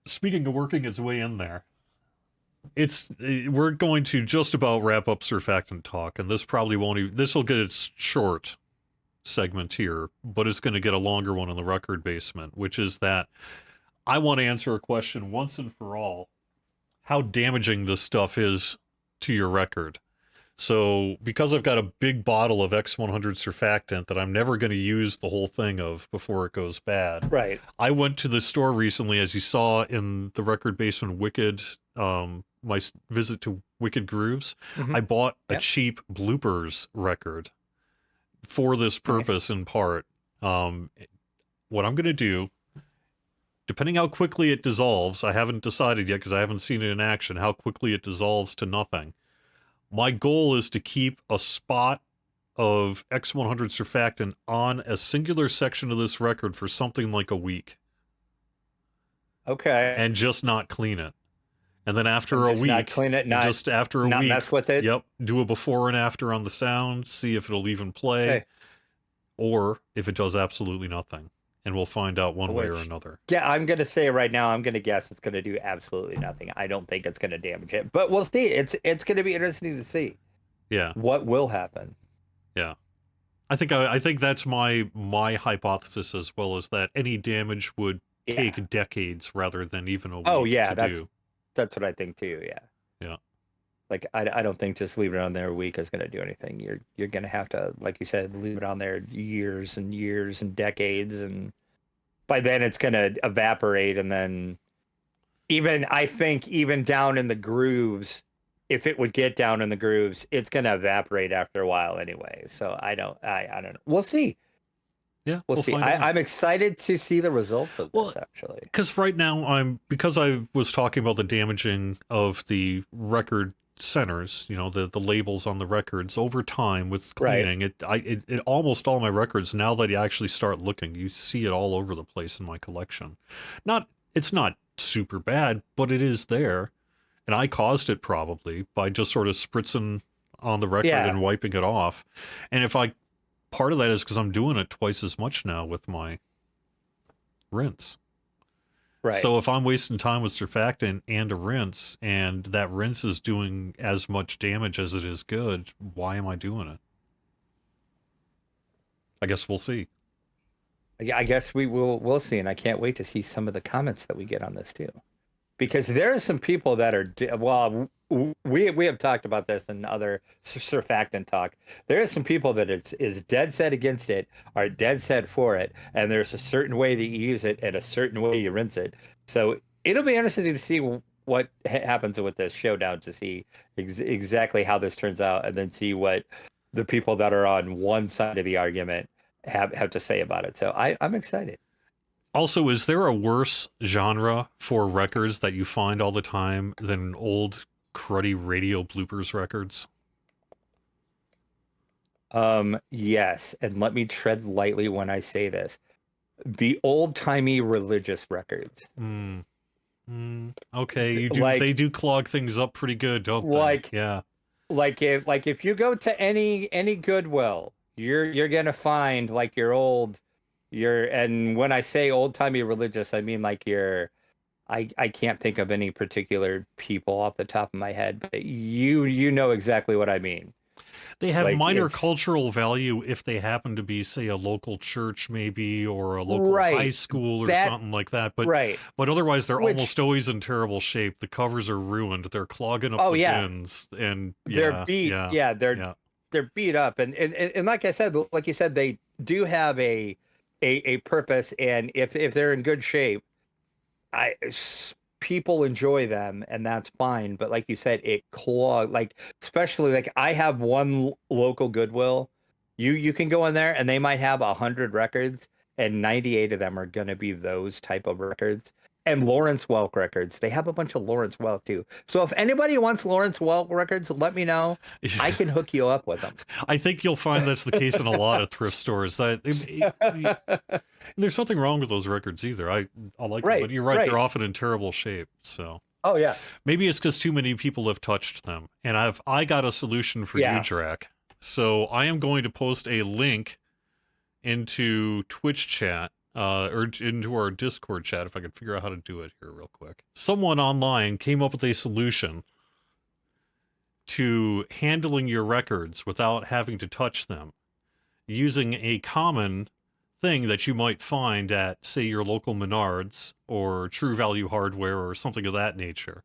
speaking of working its way in there, we're going to just about wrap up Surfactant talk, and this probably won't even, this will get its short segment here, but it's going to get a longer one in the record basement, which is that I want to answer a question once and for all: how damaging this stuff is to your record. So, because I've got a big bottle of X100 surfactant that I'm never going to use the whole thing of before it goes bad, Right. I went to the store recently, as you saw in the record basement Wicked, my visit to Wicked Grooves. Mm-hmm. I bought a Yep. cheap bloopers record for this Nice. purpose in part. Um, what I'm going to do, depending how quickly it dissolves, I haven't decided yet because I haven't seen it in action, how quickly it dissolves to nothing. My goal is to keep a spot of X100 surfactant on a singular section of this record for something like a week Okay. and just not clean it. And then And after a just not week, clean it, just after a not week, mess with it. yep, do a before and after on the sound, see if it'll even play, Okay. or if it does absolutely nothing. And we'll find out one way or Which, another. yeah, I'm gonna say right now, I'm gonna guess it's gonna do absolutely nothing. I don't think it's gonna damage it, but we'll see. It's gonna be interesting to see Yeah, what will happen. yeah. I think that's my hypothesis as well, is that any damage would Yeah. take decades rather than even a Oh week yeah, to do. that's what I think too. Yeah. Yeah. Like I don't think just leaving it on there a week is gonna do anything. You're gonna have to, like you said, leave it on there years and years and decades, and by then it's gonna evaporate, and then even I think even down in the grooves, if it would get down in the grooves, it's gonna evaporate after a while anyway. So I don't know. We'll see. Yeah, We'll we'll see. find out. I'm excited to see the results of Well, this actually. because right now because I was talking about the damaging of the record centers, the labels on the records over time with Right. cleaning. It almost all my records, now that you actually start looking, you see it all over the place in my collection. It's not super bad, but it is there, and I caused it probably by just sort of spritzing on the record Yeah. and wiping it off. And if I part of that is because I'm doing it twice as much now with my rinse. Right. So if I'm wasting time with surfactant and a rinse, and that rinse is doing as much damage as it is good, why am I doing it? I guess we'll see. Yeah, I guess we'll see, and I can't wait to see some of the comments that we get on this too. Because there are some people that are well, we have talked about this in other surfactant talk. There are some people that is dead set against it, are dead set for it, and there's a certain way that you use it and a certain way you rinse it. So it'll be interesting to see what happens with this showdown, to see exactly how this turns out, and then see what the people that are on one side of the argument have to say about it. So I'm excited. Also, is there a worse genre for records that you find all the time than old cruddy radio bloopers records? Yes, and let me tread lightly when I say this. The old-timey religious records. Hmm. Okay, they Like do clog things up pretty good, don't they? like Yeah. if you go to any Goodwill, you're gonna find like and when I say old-timey religious, I mean like I can't think of any particular people off the top of my head, but you know exactly what I mean. They have Like minor it's cultural value if they happen to be, say, a local church maybe, or a local high right. school or That something like that. But right. but otherwise, they're Which almost always in terrible shape. The covers are ruined. They're clogging up oh the yeah, bins, and they're yeah, beat. yeah, Yeah, yeah. they're beat up, and like I said, like you said, they do have a purpose, and if they're in good shape, people enjoy them, and that's fine. But like you said, it clog like especially like I have one local Goodwill. You can go in there, and they might have 100 records, and 98 of them are gonna be those type of records. And Lawrence Welk records. They have a bunch of Lawrence Welk too. So if anybody wants Lawrence Welk records, let me know. I can hook you up with them. I think you'll find that's the case in a lot of thrift stores. There's nothing wrong with those records either. I like them, but Right, you're right; they're right. often in terrible shape. So Oh yeah, maybe it's because too many people have touched them. And I got a solution for you, yeah. Drac. So I am going to post a link into Twitch chat or into our Discord chat if I could figure out how to do it here real quick. Someone online came up with a solution to handling your records without having to touch them, using a common thing that you might find at, say, your local Menards or True Value Hardware or something of that nature.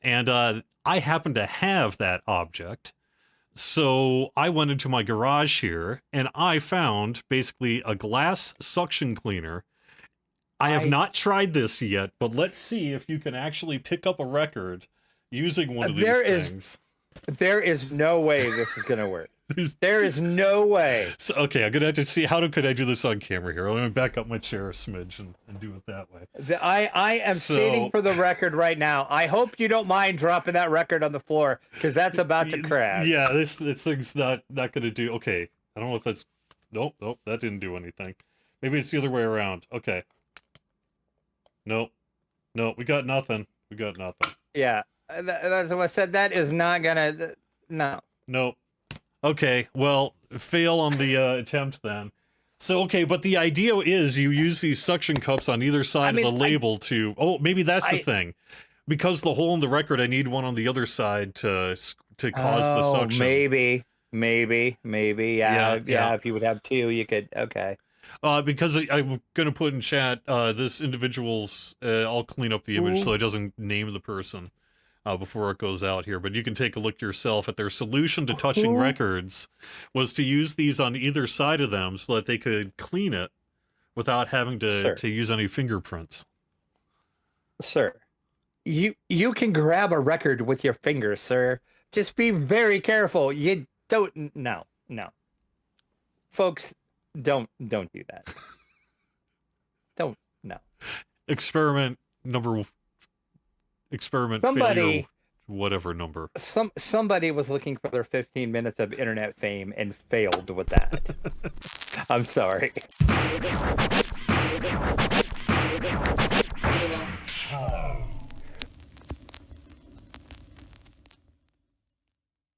And I happen to have that object. So I went into my garage here and I found basically a glass suction cleaner. I have not tried this yet, but let's see if you can actually pick up a record using one of these things. There is no way this is going to work. There is no way. So, okay, I'm going to have to see could I do this on camera here. Let me back up my chair a smidge and do it that way. I am stating for the record right now. I hope you don't mind dropping that record on the floor because that's about to crash. Yeah, this thing's not going to do. Okay, I don't know if that's. Nope, that didn't do anything. Maybe it's the other way around. Okay. Nope, we got nothing. Yeah, that's what I said. That is not gonna. No. Nope. Okay, well, fail on the attempt then. So, okay, but the idea is you use these suction cups on either side of the label to... Oh, maybe that's the thing. Because the hole in the record, I need one on the other side to cause the suction. Maybe. Yeah, if you would have two, you could... Okay. Because I'm going to put in chat, this individual's... I'll clean up the image so it doesn't name the person. Before it goes out here, but you can take a look yourself at their solution to touching records was to use these on either side of them so that they could clean it without having to use any fingerprints. Sir, you can grab a record with your fingers, sir. Just be very careful. You don't. No, folks, don't do that. Don't. No. Experiment failure, whatever number. Somebody was looking for their 15 minutes of internet fame and failed with that. I'm sorry.